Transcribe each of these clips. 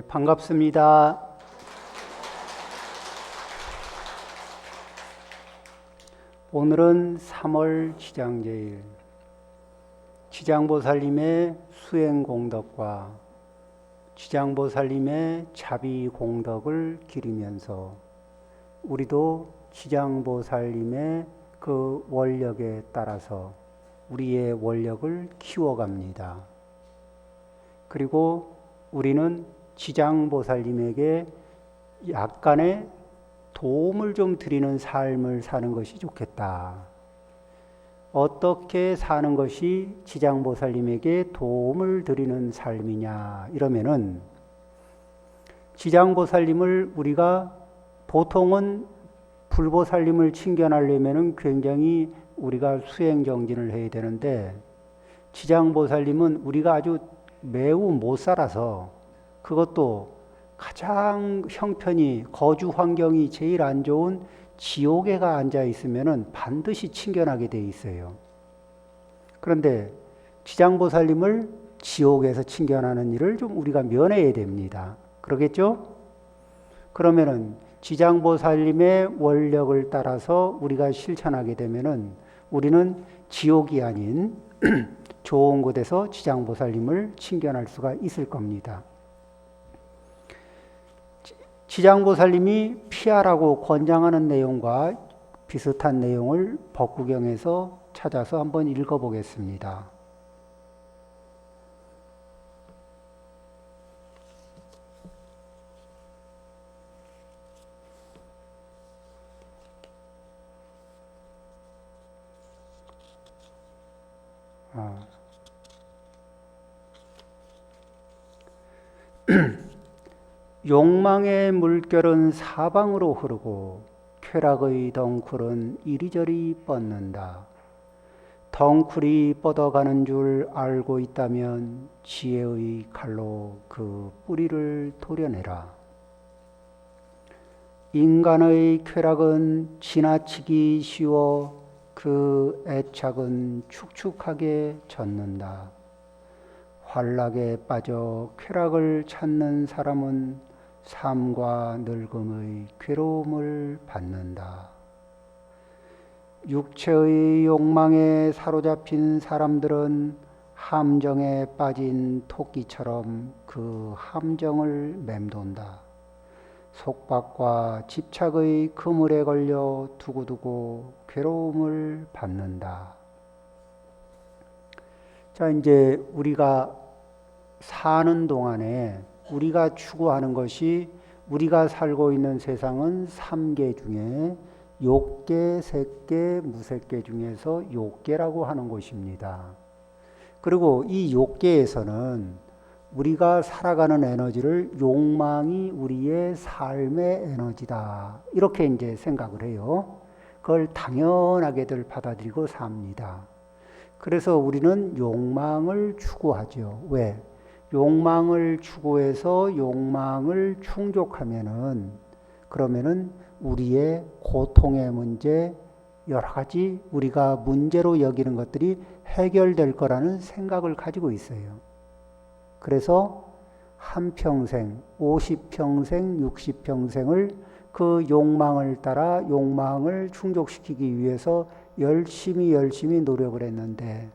반갑습니다. 오늘은 3월 지장제일, 지장보살님의 수행공덕과 지장보살님의 자비공덕을 기리면서 우리도 지장보살님의 그 원력에 따라서 우리의 원력을 키워갑니다. 그리고 우리는 지장보살님에게 약간의 도움을 좀 드리는 삶을 사는 것이 좋겠다. 어떻게 사는 것이 지장보살님에게 도움을 드리는 삶이냐 이러면은, 지장보살님을 우리가 보통은 불보살님을 칭견하려면은 굉장히 우리가 수행정진을 해야 되는데, 지장보살님은 우리가 아주 매우 못 살아서, 그것도 가장 형편이, 거주 환경이 제일 안 좋은 지옥에가 앉아 있으면은 반드시 칭견하게 돼 있어요. 그런데 지장보살님을 지옥에서 칭견하는 일을 좀 우리가 면해야 됩니다. 그러겠죠? 그러면은 지장보살님의 원력을 따라서 우리가 실천하게 되면은 우리는 지옥이 아닌 좋은 곳에서 지장보살님을 칭견할 수가 있을 겁니다. 지장보살님이 피하라고 권장하는 내용과 비슷한 내용을 법구경에서 찾아서 한번 읽어보겠습니다. 욕망의 물결은 사방으로 흐르고 쾌락의 덩굴은 이리저리 뻗는다. 덩굴이 뻗어가는 줄 알고 있다면 지혜의 칼로 그 뿌리를 도려내라. 인간의 쾌락은 지나치기 쉬워 그 애착은 축축하게 젖는다. 환락에 빠져 쾌락을 찾는 사람은 삶과 늙음의 괴로움을 받는다. 육체의 욕망에 사로잡힌 사람들은 함정에 빠진 토끼처럼 그 함정을 맴돈다. 속박과 집착의 그물에 걸려 두고두고 괴로움을 받는다. 자, 이제 우리가 사는 동안에 우리가 추구하는 것이, 우리가 살고 있는 세상은 3계 중에 욕계, 색계, 무색계 중에서 욕계라고 하는 곳입니다. 그리고 이 욕계에서는 우리가 살아가는 에너지를 욕망이 우리의 삶의 에너지다, 이렇게 이제 생각을 해요. 그걸 당연하게들 받아들이고 삽니다. 그래서 우리는 욕망을 추구하죠. 왜? 욕망을 추구해서 욕망을 충족하면은, 그러면은 우리의 고통의 문제, 여러 가지 우리가 문제로 여기는 것들이 해결될 거라는 생각을 가지고 있어요. 그래서 한평생, 50평생, 60평생을 그 욕망을 따라 욕망을 충족시키기 위해서 열심히 노력을 했는데,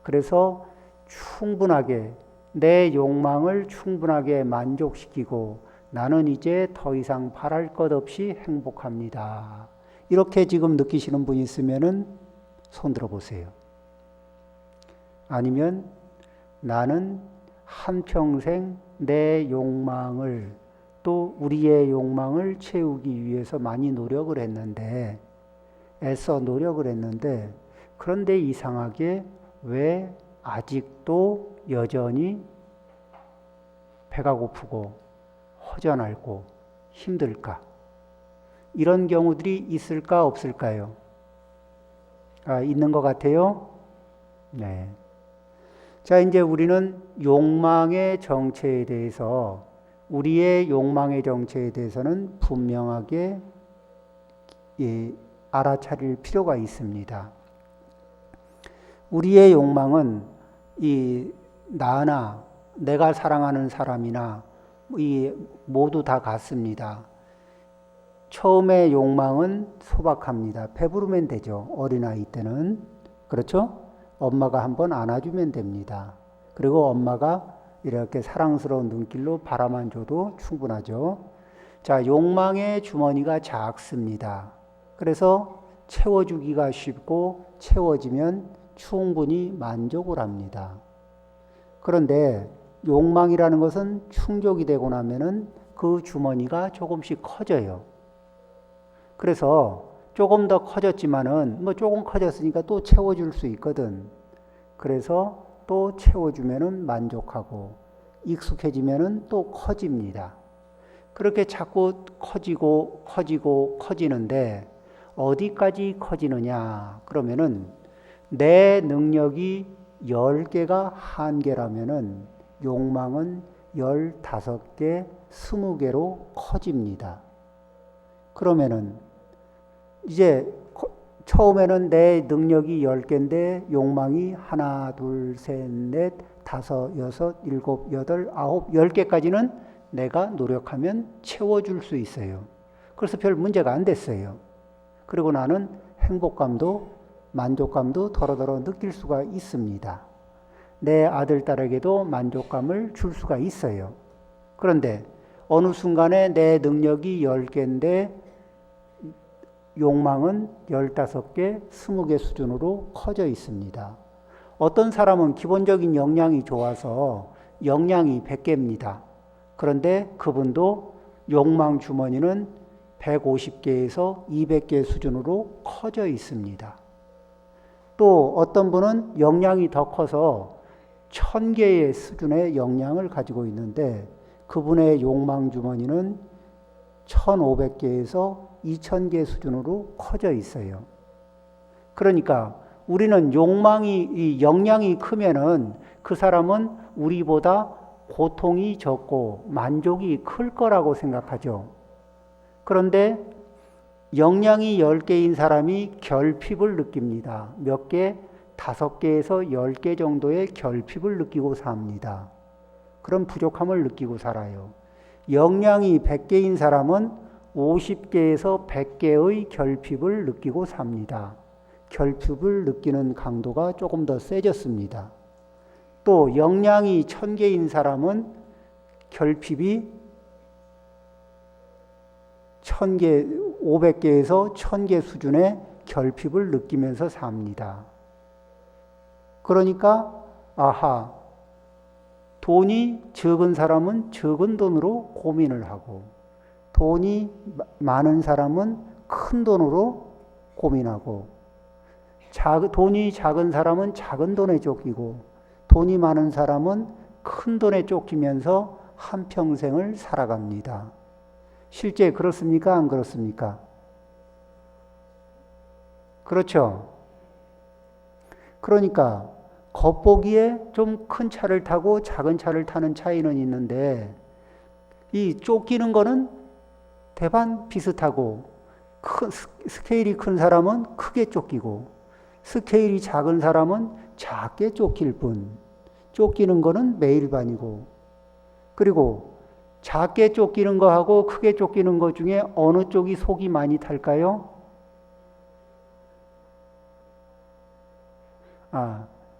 그래서 충분하게 내 욕망을 충분하게 만족시키고 나는 이제 더 이상 바랄 것 없이 행복합니다. 이렇게 지금 느끼시는 분이 있으면은 손 들어 보세요. 아니면 나는 한평생 내 욕망을, 또 우리의 욕망을 채우기 위해서 많이 노력을 했는데, 애써 노력을 했는데, 그런데 이상하게 왜 아직도 여전히 배가 고프고 허전할고 힘들까? 이런 경우들이 있을까 없을까요? 있는 것 같아요? 네. 자, 이제 우리는 욕망의 정체에 대해서, 우리의 욕망의 정체에 대해서는 분명하게 알아차릴 필요가 있습니다. 우리의 욕망은 이 나나 내가 사랑하는 사람이나 모두 다 같습니다. 처음에 욕망은 소박합니다. 배부르면 되죠. 어린아이 때는. 그렇죠? 엄마가 한번 안아주면 됩니다. 그리고 엄마가 이렇게 사랑스러운 눈길로 바라만 줘도 충분하죠. 자, 욕망의 주머니가 작습니다. 그래서 채워주기가 쉽고 채워지면 충분히 만족을 합니다. 그런데 욕망이라는 것은 충족이 되고 나면은 그 주머니가 조금씩 커져요. 그래서 조금 더 커졌지만은 조금 커졌으니까 또 채워줄 수 있거든. 그래서 또 채워주면은 만족하고 익숙해지면은 또 커집니다. 그렇게 자꾸 커지는데 어디까지 커지느냐? 그러면은 내 능력이 10개가 한계라면은 욕망은 15개, 20개로 커집니다. 그러면은 이제 처음에는 내 능력이 10개인데 욕망이 하나, 둘, 셋, 넷, 다섯, 여섯, 일곱, 여덟, 아홉, 10개까지는 내가 노력하면 채워줄 수 있어요. 그래서 별 문제가 안 됐어요. 그리고 나는 행복감도 만족감도 더러더러 느낄 수가 있습니다. 내 아들, 딸에게도 만족감을 줄 수가 있어요. 그런데 어느 순간에 내 능력이 10개인데 욕망은 15개, 20개 수준으로 커져 있습니다. 어떤 사람은 기본적인 역량이 좋아서 역량이 100개입니다. 그런데 그분도 욕망 주머니는 150개에서 200개 수준으로 커져 있습니다. 또 어떤 분은 역량이 더 커서 1000개의 수준의 역량을 가지고 있는데 그분의 욕망 주머니는 1500개에서 2000개 수준으로 커져 있어요. 그러니까 우리는 역량이 크면은 그 사람은 우리보다 고통이 적고 만족이 클 거라고 생각하죠. 그런데 역량이 10개인 사람이 결핍을 느낍니다. 몇 개? 5개에서 10개 정도의 결핍을 느끼고 삽니다. 그런 부족함을 느끼고 살아요. 역량이 100개인 사람은 50개에서 100개의 결핍을 느끼고 삽니다. 결핍을 느끼는 강도가 조금 더 세졌습니다. 또 역량이 1000개인 사람은 결핍이 500개에서 1000개 수준의 결핍을 느끼면서 삽니다. 그러니까 돈이 적은 사람은 적은 돈으로 고민을 하고 돈이 많은 사람은 큰 돈으로 고민하고 돈이 작은 사람은 작은 돈에 쫓기고 돈이 많은 사람은 큰 돈에 쫓기면서 한평생을 살아갑니다. 실제 그렇습니까? 안 그렇습니까? 그렇죠. 그러니까 겉보기에 좀 큰 차를 타고 작은 차를 타는 차이는 있는데 이 쫓기는 거는 대반 비슷하고 스케일이 큰 사람은 크게 쫓기고 스케일이 작은 사람은 작게 쫓길 뿐 쫓기는 거는 매일반이고 그리고 작게 쫓기는 거하고 크게 쫓기는 것 중에 어느 쪽이 속이 많이 탈까요?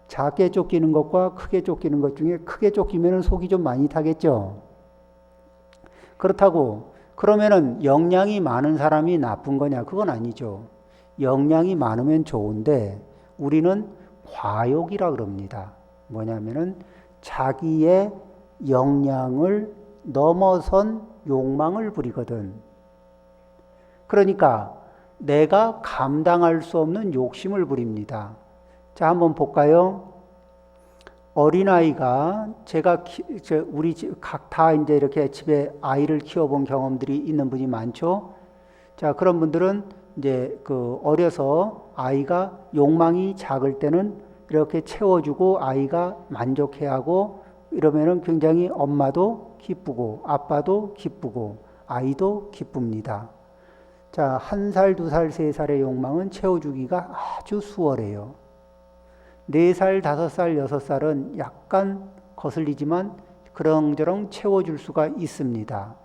작게 쫓기는 것과 크게 쫓기는 것 중에 크게 쫓기면 속이 좀 많이 타겠죠. 그렇다고 그러면은 역량이 많은 사람이 나쁜 거냐? 그건 아니죠. 역량이 많으면 좋은데 우리는 과욕이라 그럽니다. 뭐냐면은 자기의 역량을 넘어선 욕망을 부리거든. 그러니까 내가 감당할 수 없는 욕심을 부립니다. 자, 한번 볼까요? 어린아이가 우리 각 다 이제 이렇게 집에 아이를 키워본 경험들이 있는 분이 많죠. 자, 그런 분들은 이제 어려서 아이가 욕망이 작을 때는 이렇게 채워주고 아이가 만족해하고 이러면은 굉장히 엄마도 기쁘고 아빠도 기쁘고 아이도 기쁩니다. 자, 1살, 2살, 3살의 욕망은 채워주기가 아주 수월해요. 4살, 5살, 6살은 약간 거슬리지만 그렁저렁 채워줄 수가 있습니다.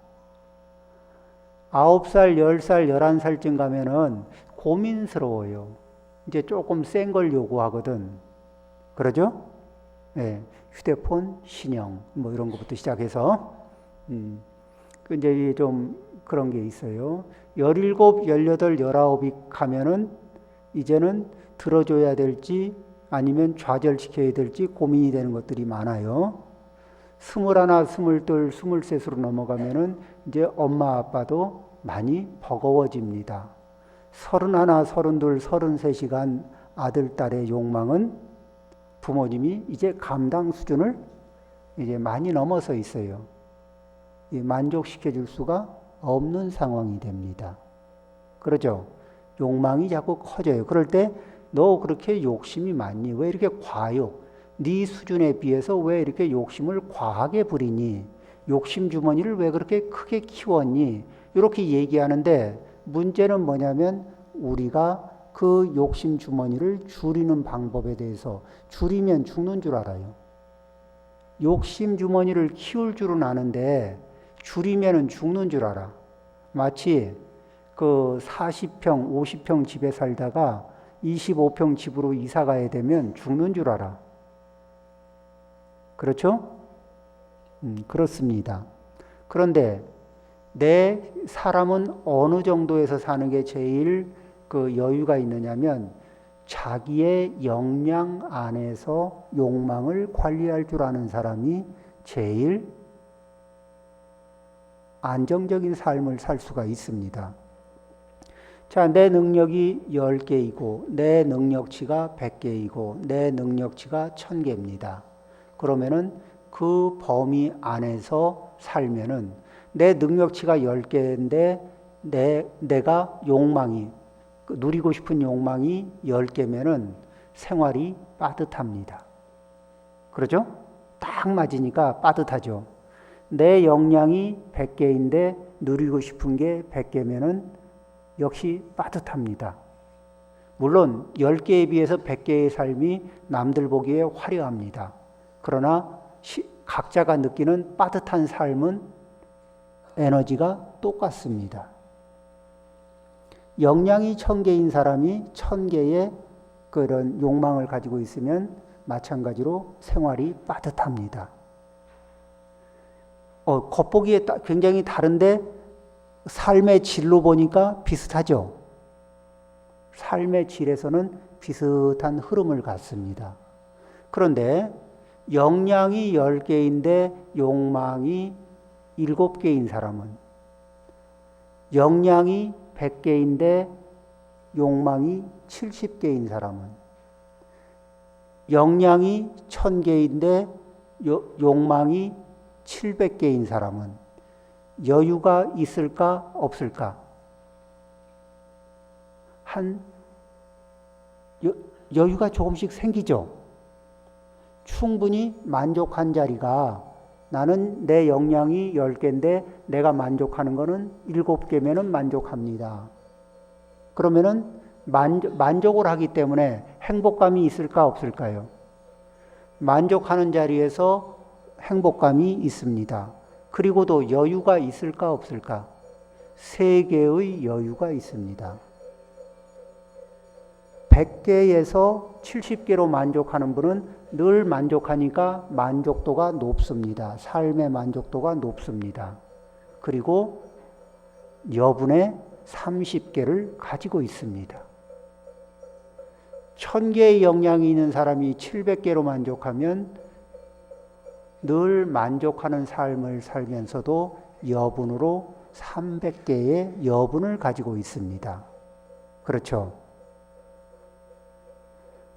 9살, 10살, 11살쯤 가면은 고민스러워요. 이제 조금 센 걸 요구하거든. 그러죠? 네, 휴대폰, 신형, 뭐 이런 것부터 시작해서. 이제 좀 그런 게 있어요. 17, 18, 19이 가면은 이제는 들어줘야 될지 아니면 좌절시켜야 될지 고민이 되는 것들이 많아요. 21, 22, 23으로 넘어가면은 이제 엄마 아빠도 많이 버거워집니다. 31, 32, 33이 간 아들, 딸의 욕망은 부모님이 이제 감당 수준을 이제 많이 넘어서 있어요. 만족시켜 줄 수가 없는 상황이 됩니다. 그러죠? 욕망이 자꾸 커져요. 그럴 때 너 그렇게 욕심이 많니? 왜 이렇게 과욕? 네 수준에 비해서 왜 이렇게 욕심을 과하게 부리니? 욕심 주머니를 왜 그렇게 크게 키웠니? 이렇게 얘기하는데 문제는 뭐냐면 우리가 그 욕심 주머니를 줄이는 방법에 대해서 줄이면 죽는 줄 알아요. 욕심 주머니를 키울 줄은 아는데 줄이면은 죽는 줄 알아. 마치 그 40평, 50평 집에 살다가 25평 집으로 이사 가야 되면 죽는 줄 알아. 그렇죠? 그렇습니다. 그런데 내 사람은 어느 정도에서 사는 게 제일 그 여유가 있느냐면 자기의 역량 안에서 욕망을 관리할 줄 아는 사람이 제일 안정적인 삶을 살 수가 있습니다. 자, 내 능력이 10개이고 내 능력치가 100개이고 내 능력치가 1000개입니다. 그러면은 그 범위 안에서 살면은 내 능력치가 10개인데 내가 욕망이 누리고 싶은 욕망이 10개면은 생활이 빠듯합니다. 그러죠? 딱 맞으니까 빠듯하죠. 내 역량이 100개인데 누리고 싶은 게 100개면은 역시 빠듯합니다. 물론 10개에 비해서 100개의 삶이 남들 보기에 화려합니다. 그러나 각자가 느끼는 빠듯한 삶은 에너지가 똑같습니다. 역량이 1000개인 사람이 1000개의 그런 욕망을 가지고 있으면 마찬가지로 생활이 빠듯합니다. 겉보기에 굉장히 다른데 삶의 질로 보니까 비슷하죠. 삶의 질에서는 비슷한 흐름을 갖습니다. 그런데 역량이 10개인데 욕망이 7개인 사람은, 역량이 100개인데 욕망이 70개인 사람은, 역량이 1000개인데 욕망이 700개인 사람은 여유가 있을까 없을까? 여유가 조금씩 생기죠. 충분히 만족한 자리가 나는 내 역량이 10개인데 내가 만족하는 거는 7개면은 만족합니다. 그러면은 만족을 하기 때문에 행복감이 있을까 없을까요? 만족하는 자리에서 행복감이 있습니다. 그리고도 여유가 있을까 없을까? 3개의 여유가 있습니다. 100개에서 70개로 만족하는 분은 늘 만족하니까 만족도가 높습니다. 삶의 만족도가 높습니다. 그리고 여분의 30개를 가지고 있습니다. 1000개의 역량이 있는 사람이 700개로 만족하면 늘 만족하는 삶을 살면서도 여분으로 300개의 여분을 가지고 있습니다. 그렇죠?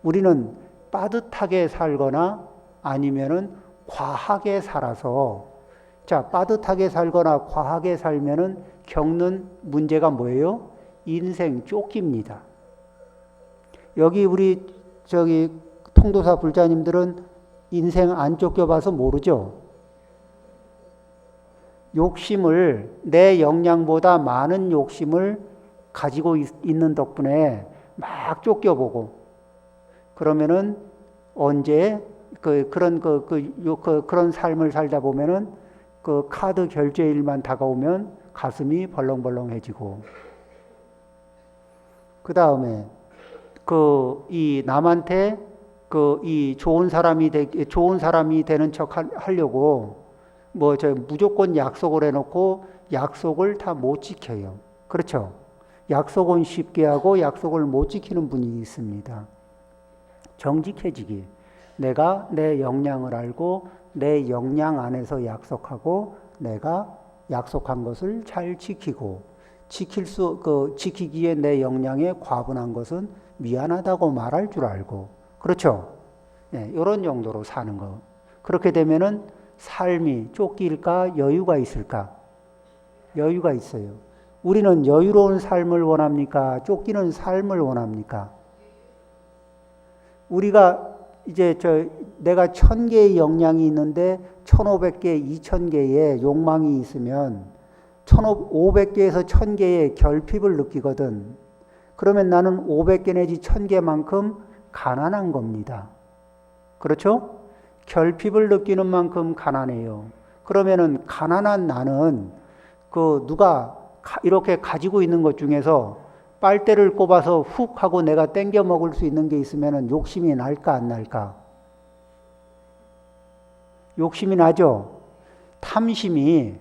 우리는 빠듯하게 살거나 아니면은 과하게 살아서, 자, 빠듯하게 살거나 과하게 살면은 겪는 문제가 뭐예요? 인생 쫓깁니다. 여기 우리 통도사 불자님들은 인생 안 쫓겨봐서 모르죠? 욕심을, 내 역량보다 많은 욕심을 가지고 있는 덕분에 막 쫓겨보고, 그러면은 언제 그런 삶을 살다 보면은 그 카드 결제일만 다가오면 가슴이 벌렁벌렁해지고, 그 다음에 이 남한테 이 좋은 사람이 되는 척 하려고 무조건 약속을 해놓고 약속을 다 못 지켜요. 그렇죠? 약속은 쉽게 하고 약속을 못 지키는 분이 있습니다. 정직해지기. 내가 내 역량을 알고 내 역량 안에서 약속하고 내가 약속한 것을 잘 지키고 지키기에 내 역량에 과분한 것은 미안하다고 말할 줄 알고. 그렇죠? 네, 이런 정도로 사는 거. 그렇게 되면은 삶이 쫓길까 여유가 있을까? 여유가 있어요. 우리는 여유로운 삶을 원합니까? 쫓기는 삶을 원합니까? 우리가 이제 내가 1000개의 역량이 있는데 1500개, 2000개의 욕망이 있으면 1500개에서 1000개의 결핍을 느끼거든. 그러면 나는 500개 내지 1000개만큼 가난한 겁니다. 그렇죠? 결핍을 느끼는 만큼 가난해요. 그러면은 가난한 나는 누가 이렇게 가지고 있는 것 중에서 빨대를 꼽아서 훅 하고 내가 땡겨 먹을 수 있는 게 있으면은 욕심이 날까 안 날까? 욕심이 나죠? 탐심이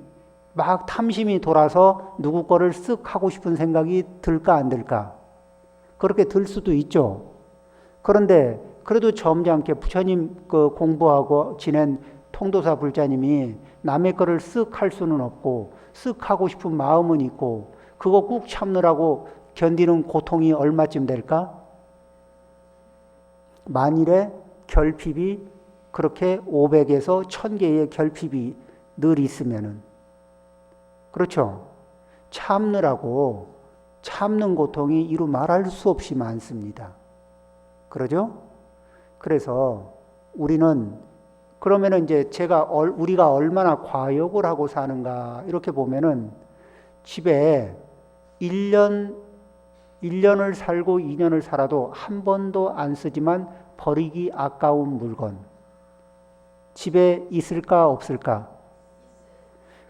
돌아서 누구 거를 쓱 하고 싶은 생각이 들까 안 들까? 그렇게 들 수도 있죠. 그런데 그래도 점잖게 부처님 공부하고 지낸 통도사 불자님이 남의 거를 쓱 할 수는 없고 쓱 하고 싶은 마음은 있고 그거 꾹 참느라고 견디는 고통이 얼마쯤 될까? 만일에 결핍이 그렇게 500에서 1000개의 결핍이 늘 있으면은, 그렇죠? 참는 고통이 이루 말할 수 없이 많습니다. 그러죠? 그래서 우리는 그러면은 이제 우리가 얼마나 과욕을 하고 사는가 이렇게 보면은 집에 1년을 살고 2년을 살아도 한 번도 안 쓰지만 버리기 아까운 물건 집에 있을까 없을까?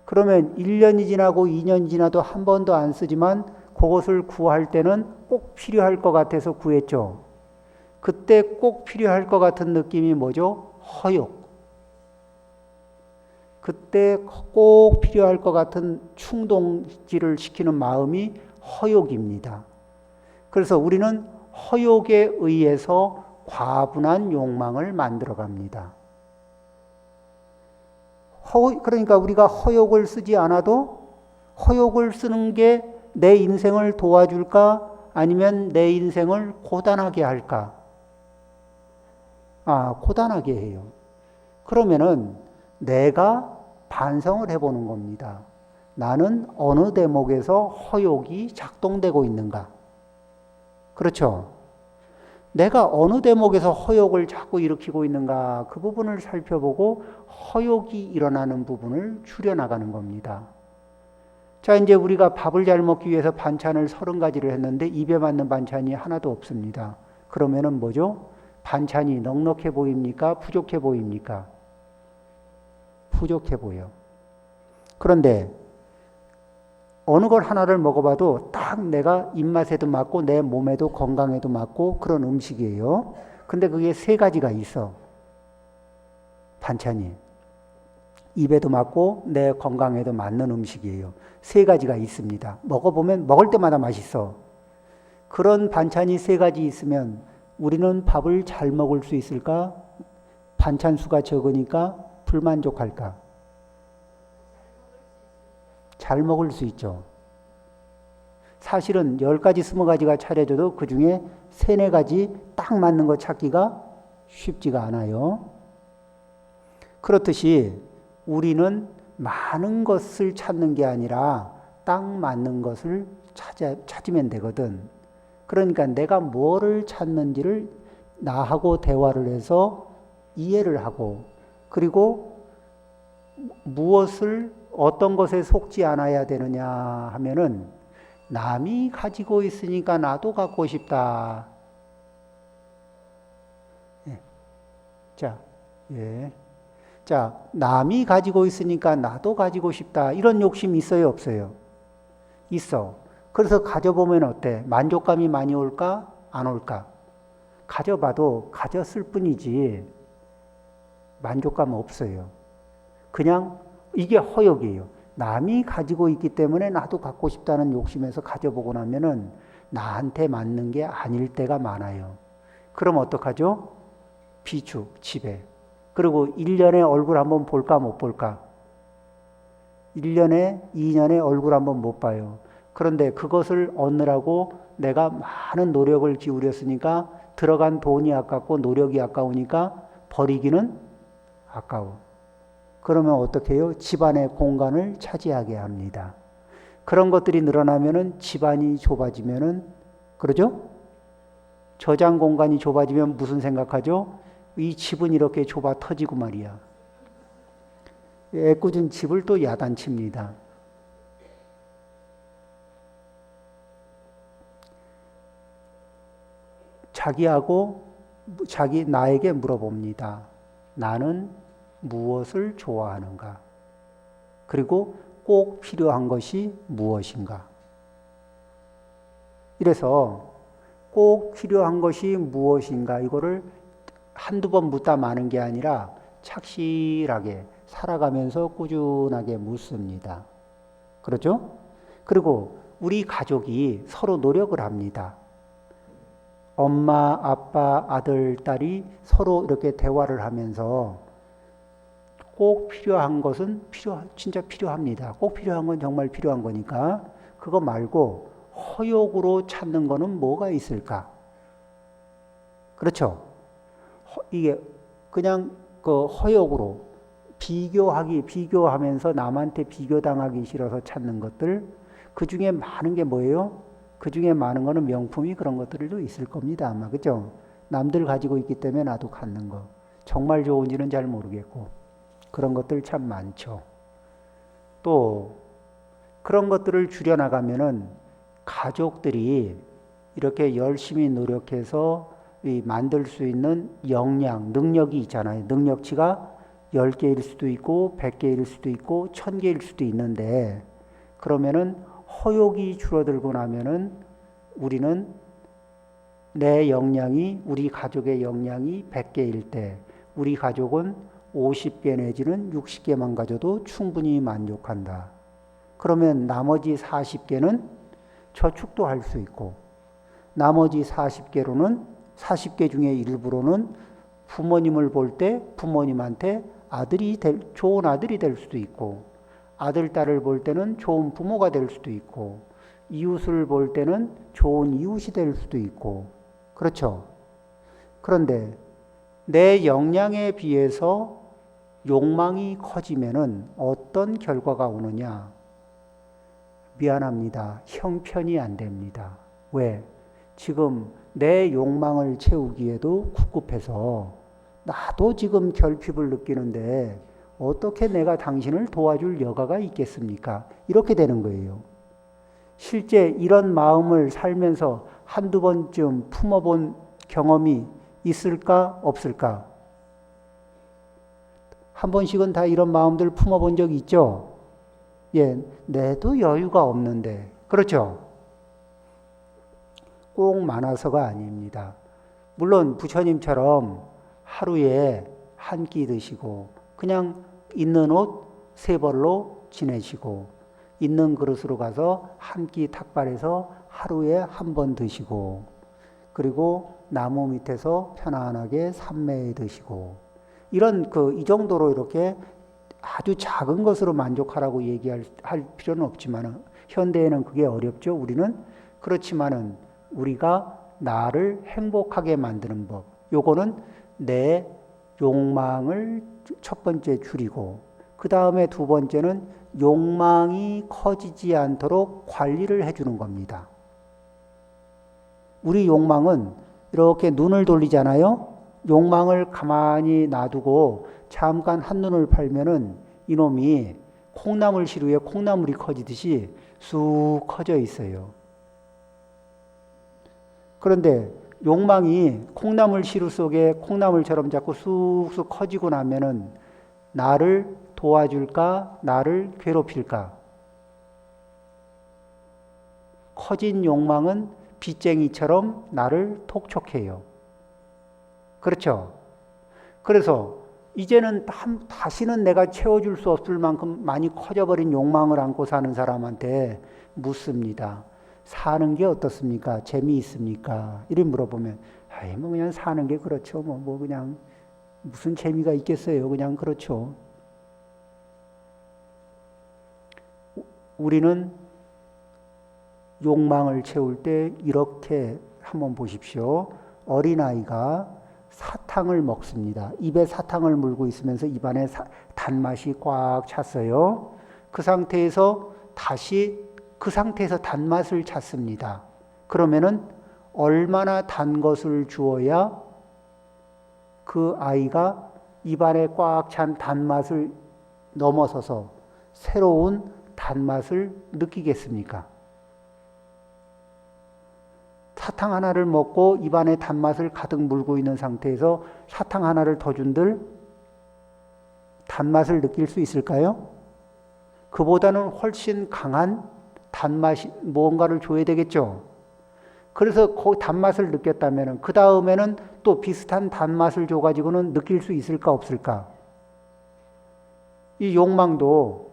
그러면 1년이 지나고 2년이 지나도 한 번도 안 쓰지만 그것을 구할 때는 꼭 필요할 것 같아서 구했죠. 그때 꼭 필요할 것 같은 느낌이 뭐죠? 허욕. 그때 꼭 필요할 것 같은 충동질을 시키는 마음이 허욕입니다. 그래서 우리는 허욕에 의해서 과분한 욕망을 만들어 갑니다. 그러니까 우리가 허욕을 쓰지 않아도 허욕을 쓰는 게 내 인생을 도와줄까? 아니면 내 인생을 고단하게 할까? 고단하게 해요. 그러면은 내가 반성을 해보는 겁니다. 나는 어느 대목에서 허욕이 작동되고 있는가? 그렇죠? 내가 어느 대목에서 허욕을 자꾸 일으키고 있는가? 그 부분을 살펴보고 허욕이 일어나는 부분을 줄여나가는 겁니다. 자, 이제 우리가 밥을 잘 먹기 위해서 반찬을 30가지를 했는데 입에 맞는 반찬이 하나도 없습니다. 그러면은 뭐죠? 반찬이 넉넉해 보입니까? 부족해 보입니까? 부족해 보여. 그런데 어느 걸 하나를 먹어봐도 딱 내가 입맛에도 맞고 내 몸에도 건강에도 맞고 그런 음식이에요. 근데 그게 3가지가 있어. 반찬이. 입에도 맞고 내 건강에도 맞는 음식이에요. 3가지가 있습니다. 먹어보면 먹을 때마다 맛있어. 그런 반찬이 3가지 있으면 우리는 밥을 잘 먹을 수 있을까? 반찬 수가 적으니까 불만족할까? 잘 먹을 수 있죠. 사실은 10가지, 20가지가 차려져도 그 중에 3, 4가지 딱 맞는 거 찾기가 쉽지가 않아요. 그렇듯이 우리는 많은 것을 찾는 게 아니라 딱 맞는 것을 찾으면 되거든. 그러니까 내가 뭐를 찾는지를 나하고 대화를 해서 이해를 하고 그리고 어떤 것에 속지 않아야 되느냐 하면은 남이 가지고 있으니까 나도 갖고 싶다. 자, 예. 자, 남이 가지고 있으니까 나도 가지고 싶다. 이런 욕심 있어요, 없어요? 있어. 그래서 가져보면 어때? 만족감이 많이 올까? 안 올까? 가져봐도 가졌을 뿐이지 만족감 없어요. 그냥 이게 허욕이에요. 남이 가지고 있기 때문에 나도 갖고 싶다는 욕심에서 가져보고 나면은 나한테 맞는 게 아닐 때가 많아요. 그럼 어떡하죠? 비축, 지배. 그리고 1년에 얼굴 한번 볼까 못 볼까? 1년에 2년에 얼굴 한번 못 봐요. 그런데 그것을 얻느라고 내가 많은 노력을 기울였으니까 들어간 돈이 아깝고 노력이 아까우니까 버리기는 아까워. 그러면 어떻게 해요? 집안의 공간을 차지하게 합니다. 그런 것들이 늘어나면은 집안이 좁아지면은, 그러죠? 저장 공간이 좁아지면 무슨 생각하죠? 이 집은 이렇게 좁아 터지고 말이야. 애꿎은 집을 또 야단칩니다. 나에게 물어봅니다. 나는 무엇을 좋아하는가? 그리고 꼭 필요한 것이 무엇인가? 이래서 꼭 필요한 것이 무엇인가? 이거를 한두 번 묻다 마는 게 아니라 착실하게 살아가면서 꾸준하게 묻습니다. 그렇죠? 그리고 우리 가족이 서로 노력을 합니다. 엄마, 아빠, 아들, 딸이 서로 이렇게 대화를 하면서 꼭 필요한 것은 진짜 필요합니다. 꼭 필요한 건 정말 필요한 거니까 그거 말고 허욕으로 찾는 거는 뭐가 있을까? 그렇죠? 이게 그냥 그 허욕으로 비교하면서 남한테 비교당하기 싫어서 찾는 것들, 그 중에 많은 게 뭐예요? 그 중에 많은 거는 명품이 그런 것들도 있을 겁니다. 아마. 그죠? 남들 가지고 있기 때문에 나도 갖는 거. 정말 좋은지는 잘 모르겠고. 그런 것들 참 많죠. 또 그런 것들을 줄여나가면은 가족들이 이렇게 열심히 노력해서 만들 수 있는 역량, 능력이 있잖아요. 능력치가 10개일 수도 있고 100개일 수도 있고 1000개일 수도 있는데, 그러면은 허욕이 줄어들고 나면은 우리는 우리 가족의 역량이 100개일 때 우리 가족은 50개 내지는 60개만 가져도 충분히 만족한다. 그러면 나머지 40개는 저축도 할 수 있고, 나머지 40개 중에 일부로는 부모님을 볼 때 부모님한테 좋은 아들이 될 수도 있고, 아들, 딸을 볼 때는 좋은 부모가 될 수도 있고, 이웃을 볼 때는 좋은 이웃이 될 수도 있고, 그렇죠? 그런데 내 역량에 비해서 욕망이 커지면은 어떤 결과가 오느냐? 미안합니다. 형편이 안 됩니다. 왜? 지금 내 욕망을 채우기에도 국급해서 나도 지금 결핍을 느끼는데 어떻게 내가 당신을 도와줄 여가가 있겠습니까? 이렇게 되는 거예요. 실제 이런 마음을 살면서 한두 번쯤 품어본 경험이 있을까? 없을까? 한 번씩은 다 이런 마음들 품어본 적 있죠? 예, 내도 여유가 없는데. 그렇죠? 꼭 많아서가 아닙니다. 물론 부처님처럼 하루에 한 끼 드시고 그냥 있는 옷 세 벌로 지내시고 있는 그릇으로 가서 한 끼 탁발해서 하루에 한 번 드시고, 그리고 나무 밑에서 편안하게 삼매에 드시고, 이 정도로 이렇게 아주 작은 것으로 만족하라고 할 필요는 없지만, 현대에는 그게 어렵죠. 그렇지만은 우리가 나를 행복하게 만드는 법, 요거는 내 욕망을 첫 번째 줄이고, 그 다음에 두 번째는 욕망이 커지지 않도록 관리를 해주는 겁니다. 우리 욕망은 이렇게 눈을 돌리잖아요. 욕망을 가만히 놔두고 잠깐 한눈을 팔면은 이놈이 콩나물 시루에 콩나물이 커지듯이 쑥 커져 있어요. 그런데 욕망이 콩나물 시루 속에 콩나물처럼 자꾸 쑥쑥 커지고 나면은 나를 도와줄까? 나를 괴롭힐까? 커진 욕망은 빚쟁이처럼 나를 독촉해요. 그렇죠? 그래서 이제는 다시는 내가 채워줄 수 없을 만큼 많이 커져버린 욕망을 안고 사는 사람한테 묻습니다. 사는 게 어떻습니까? 재미있습니까? 이렇게 물어보면, 아이, 뭐 그냥 사는 게 그렇죠. 뭐 그냥 무슨 재미가 있겠어요. 그냥 그렇죠. 우리는 욕망을 채울 때 이렇게 한번 보십시오. 어린아이가 사탕을 먹습니다. 입에 사탕을 물고 있으면서 입안에 단맛이 꽉 찼어요. 그 상태에서 다시 그 상태에서 단맛을 찾습니다. 그러면은 얼마나 단 것을 주어야 그 아이가 입안에 꽉 찬 단맛을 넘어서서 새로운 단맛을 느끼겠습니까? 사탕 하나를 먹고 입안에 단맛을 가득 물고 있는 상태에서 사탕 하나를 더 준들 단맛을 느낄 수 있을까요? 그보다는 훨씬 강한 단맛이 뭔가를 줘야 되겠죠. 그래서 그 단맛을 느꼈다면 그 다음에는 또 비슷한 단맛을 줘가지고는 느낄 수 있을까 없을까? 이 욕망도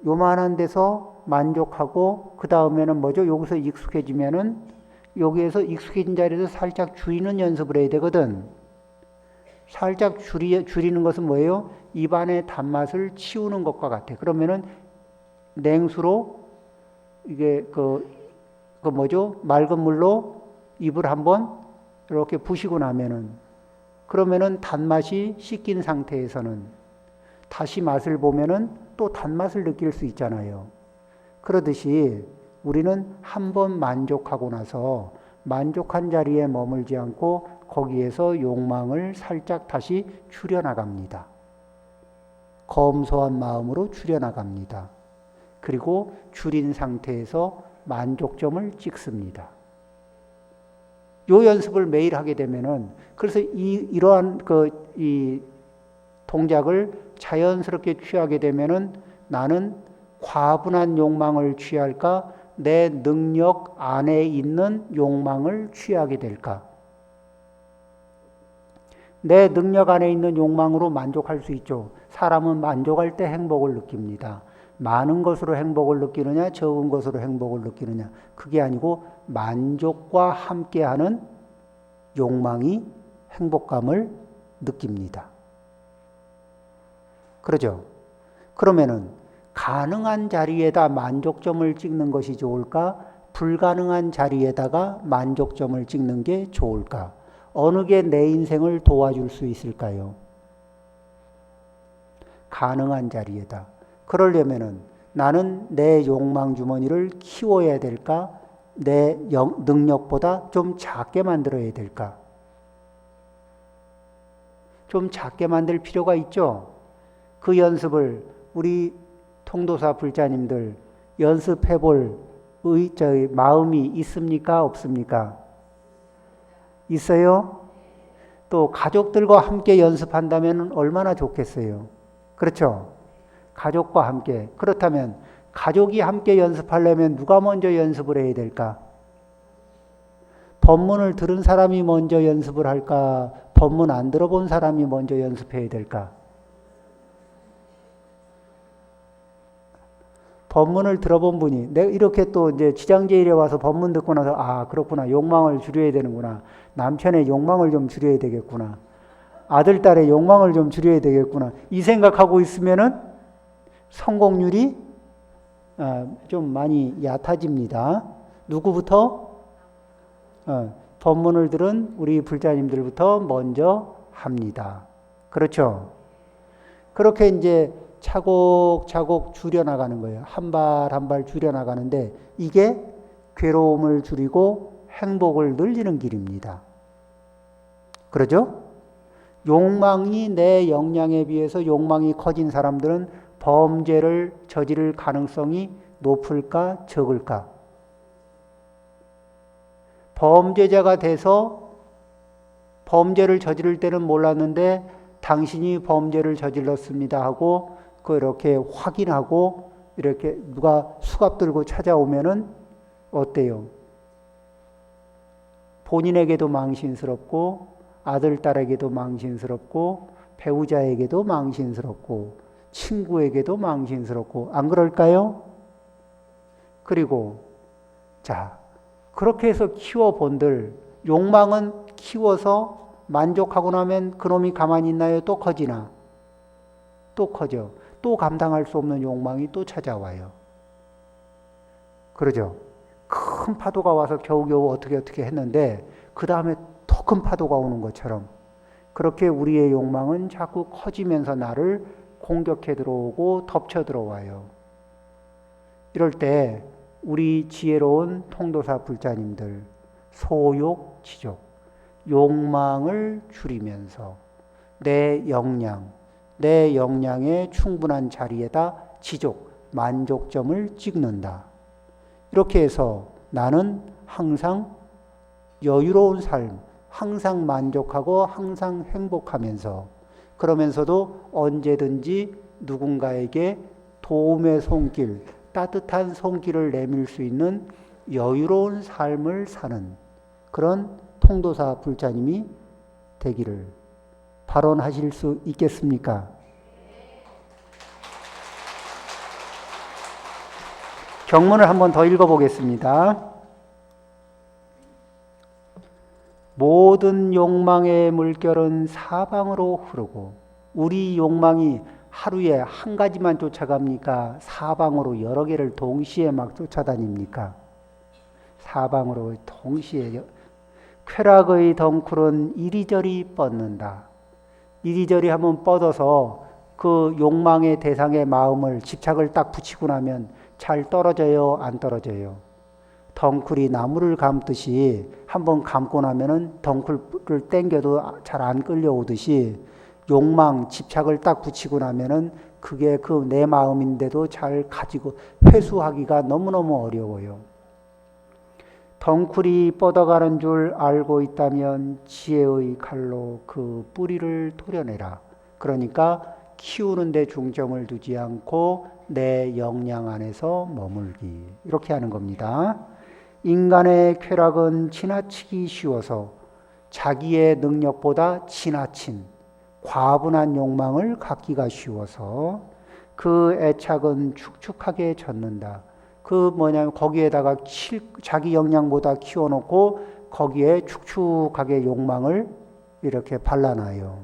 요만한 데서 만족하고 그 다음에는 뭐죠? 여기서 익숙해지면은 여기에서 익숙해진 자리에서 살짝 줄이는 연습을 해야 되거든. 살짝 줄이는 것은 뭐예요? 입안의 단맛을 치우는 것과 같아. 그러면은 냉수로 이게 그 뭐죠? 맑은 물로 입을 한번 이렇게 부시고 나면은 그러면은 단맛이 씻긴 상태에서는 다시 맛을 보면은 또 단맛을 느낄 수 있잖아요. 그러듯이 우리는 한번 만족하고 나서 만족한 자리에 머물지 않고 거기에서 욕망을 살짝 다시 줄여나갑니다. 검소한 마음으로 줄여나갑니다. 그리고 줄인 상태에서 만족점을 찍습니다. 요 연습을 매일 하게 되면은 그래서 이러한 이 동작을 자연스럽게 취하게 되면은 나는 과분한 욕망을 취할까? 내 능력 안에 있는 욕망을 취하게 될까? 내 능력 안에 있는 욕망으로 만족할 수 있죠. 사람은 만족할 때 행복을 느낍니다. 많은 것으로 행복을 느끼느냐, 적은 것으로 행복을 느끼느냐. 그게 아니고 만족과 함께하는 욕망이 행복감을 느낍니다. 그러죠? 그러면은 가능한 자리에다 만족점을 찍는 것이 좋을까? 불가능한 자리에다가 만족점을 찍는 게 좋을까? 어느 게 내 인생을 도와줄 수 있을까요? 가능한 자리에다. 그러려면은 나는 내 욕망 주머니를 키워야 될까? 내 능력보다 좀 작게 만들어야 될까? 좀 작게 만들 필요가 있죠? 그 연습을 우리 통도사 불자님들 연습해 볼 마음이 있습니까? 없습니까? 있어요? 또 가족들과 함께 연습한다면 얼마나 좋겠어요. 그렇죠? 가족과 함께. 그렇다면 가족이 함께 연습하려면 누가 먼저 연습을 해야 될까? 법문을 들은 사람이 먼저 연습을 할까? 법문 안 들어본 사람이 먼저 연습해야 될까? 법문을 들어본 분이 내가 이렇게 또 이제 지장제일에 와서 법문 듣고 나서 아 그렇구나 욕망을 줄여야 되는구나 남편의 욕망을 좀 줄여야 되겠구나 아들 딸의 욕망을 좀 줄여야 되겠구나 이 생각하고 있으면은 성공률이 좀 많이 얕아집니다. 누구부터? 법문을 들은 우리 불자님들부터 먼저 합니다. 그렇죠? 그렇게 이제 차곡차곡 줄여나가는 거예요. 한 발 한 발 줄여나가는데 이게 괴로움을 줄이고 행복을 늘리는 길입니다. 그러죠? 욕망이 내 역량에 비해서 욕망이 커진 사람들은 범죄를 저지를 가능성이 높을까 적을까? 범죄자가 돼서 범죄를 저지를 때는 몰랐는데 당신이 범죄를 저질렀습니다 하고 그렇게 확인하고 이렇게 누가 수갑 들고 찾아오면은 어때요? 본인에게도 망신스럽고 아들, 딸에게도 망신스럽고 배우자에게도 망신스럽고 친구에게도 망신스럽고 안 그럴까요? 그리고 자, 그렇게 해서 키워본들 욕망은 키워서 만족하고 나면 그놈이 가만히 있나요? 또 커지나? 또 커져. 또 감당할 수 없는 욕망이 또 찾아와요. 그러죠? 큰 파도가 와서 겨우겨우 어떻게 했는데 그 다음에 더 큰 파도가 오는 것처럼 그렇게 우리의 욕망은 자꾸 커지면서 나를 공격해 들어오고 덮쳐 들어와요. 이럴 때 우리 지혜로운 통도사 불자님들 소욕, 지족, 욕망을 줄이면서 내 역량에 충분한 자리에다 지족, 만족점을 찍는다. 이렇게 해서 나는 항상 여유로운 삶, 항상 만족하고 항상 행복하면서 그러면서도 언제든지 누군가에게 도움의 손길, 따뜻한 손길을 내밀 수 있는 여유로운 삶을 사는 그런 통도사 불자님이 되기를 발언하실 수 있겠습니까? 경문을 한번 더 읽어보겠습니다. 모든 욕망의 물결은 사방으로 흐르고 우리 욕망이 하루에 한 가지만 쫓아갑니까? 사방으로 여러 개를 동시에 막 쫓아다닙니까? 사방으로 동시에. 쾌락의 덩굴은 이리저리 뻗는다. 이리저리 한번 뻗어서 그 욕망의 대상의 마음을 집착을 딱 붙이고 나면 잘 떨어져요? 안 떨어져요? 덩굴이 나무를 감듯이 한번 감고 나면은 덩굴을 당겨도 잘 안 끌려오듯이 욕망, 집착을 딱 붙이고 나면은 그게 그 내 마음인데도 잘 가지고 회수하기가 너무너무 어려워요. 덩굴이 뻗어가는 줄 알고 있다면 지혜의 칼로 그 뿌리를 도려내라. 그러니까 키우는 데 중점을 두지 않고 내 역량 안에서 머물기. 이렇게 하는 겁니다. 인간의 쾌락은 지나치기 쉬워서 자기의 능력보다 지나친 과분한 욕망을 갖기가 쉬워서 그 애착은 축축하게 젖는다. 그 뭐냐면 거기에다가 자기 역량보다 키워놓고 거기에 축축하게 욕망을 이렇게 발라놔요.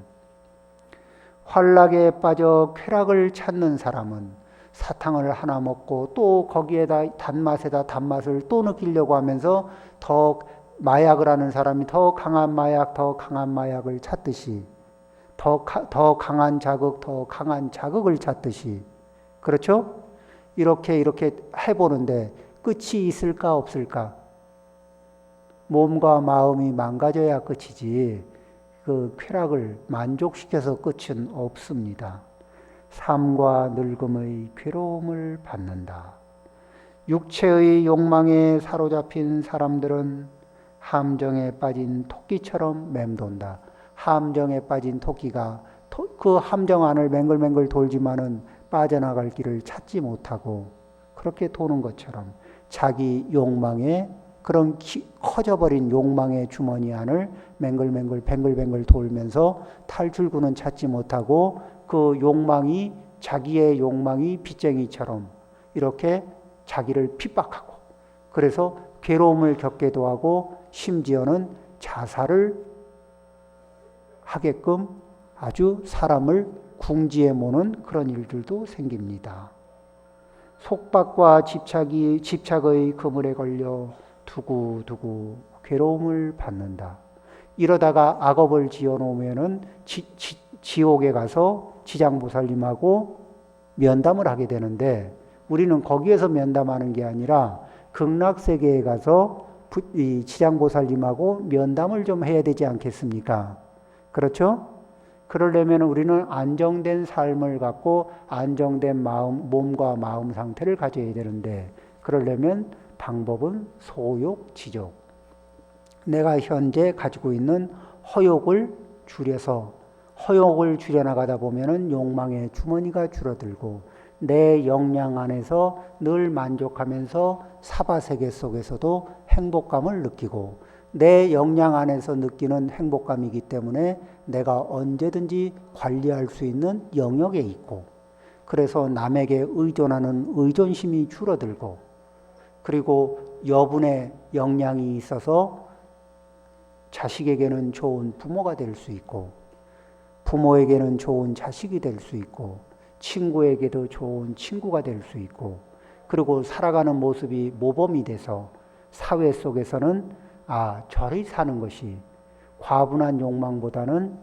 환락에 빠져 쾌락을 찾는 사람은 사탕을 하나 먹고 또 거기에다 단맛을 또 느끼려고 하면서 더 마약을 하는 사람이 더 강한 마약을 찾듯이 더 강한 자극을 찾듯이 그렇죠? 이렇게 해보는데 끝이 있을까 없을까? 몸과 마음이 망가져야 끝이지 그 쾌락을 만족시켜서 끝은 없습니다. 삶과 늙음의 괴로움을 받는다. 육체의 욕망에 사로잡힌 사람들은 함정에 빠진 토끼처럼 맴돈다. 함정에 빠진 토끼가 그 함정 안을 맹글맹글 돌지만은 빠져나갈 길을 찾지 못하고 그렇게 도는 것처럼 자기 욕망에 그런 커져버린 욕망의 주머니 안을 뱅글뱅글 돌면서 탈출구는 찾지 못하고 그 욕망이 자기의 욕망이 빚쟁이처럼 이렇게 자기를 핍박하고 그래서 괴로움을 겪게도 하고 심지어는 자살을 하게끔 아주 사람을 궁지에 모는 그런 일들도 생깁니다. 속박과 집착의 그물에 걸려 두고두고 괴로움을 받는다. 이러다가 악업을 지어놓으면은 지옥에 가서 지장보살님하고 면담을 하게 되는데 우리는 거기에서 면담하는 게 아니라 극락세계에 가서 이 지장보살님하고 면담을 좀 해야 되지 않겠습니까? 그렇죠? 그러려면 우리는 안정된 삶을 갖고 안정된 몸과 마음 상태를 가져야 되는데 그러려면 방법은 소욕, 지족. 내가 현재 가지고 있는 허욕을 줄여서 허욕을 줄여나가다 보면은 욕망의 주머니가 줄어들고 내 역량 안에서 늘 만족하면서 사바세계 속에서도 행복감을 느끼고 내 역량 안에서 느끼는 행복감이기 때문에 내가 언제든지 관리할 수 있는 영역에 있고 그래서 남에게 의존하는 의존심이 줄어들고 그리고 여분의 역량이 있어서 자식에게는 좋은 부모가 될 수 있고 부모에게는 좋은 자식이 될 수 있고 친구에게도 좋은 친구가 될 수 있고 그리고 살아가는 모습이 모범이 돼서 사회 속에서는 저리 사는 것이 과분한 욕망보다는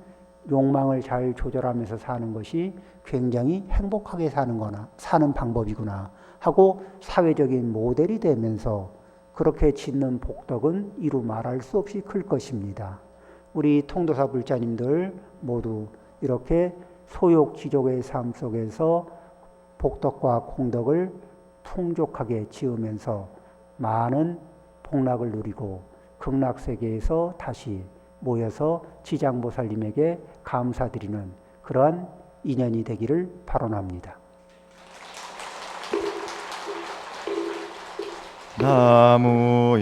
욕망을 잘 조절하면서 사는 것이 굉장히 행복하게 사는 방법이구나 하고 사회적인 모델이 되면서 그렇게 짓는 복덕은 이루 말할 수 없이 클 것입니다. 우리 통도사 불자님들 모두 이렇게 소욕지족의 삶 속에서 복덕과 공덕을 풍족하게 지으면서 많은 복락을 누리고 극락세계에서 다시 모여서 지장보살님에게 감사드리는 그러한 인연이 되기를 바라옵니다. 나무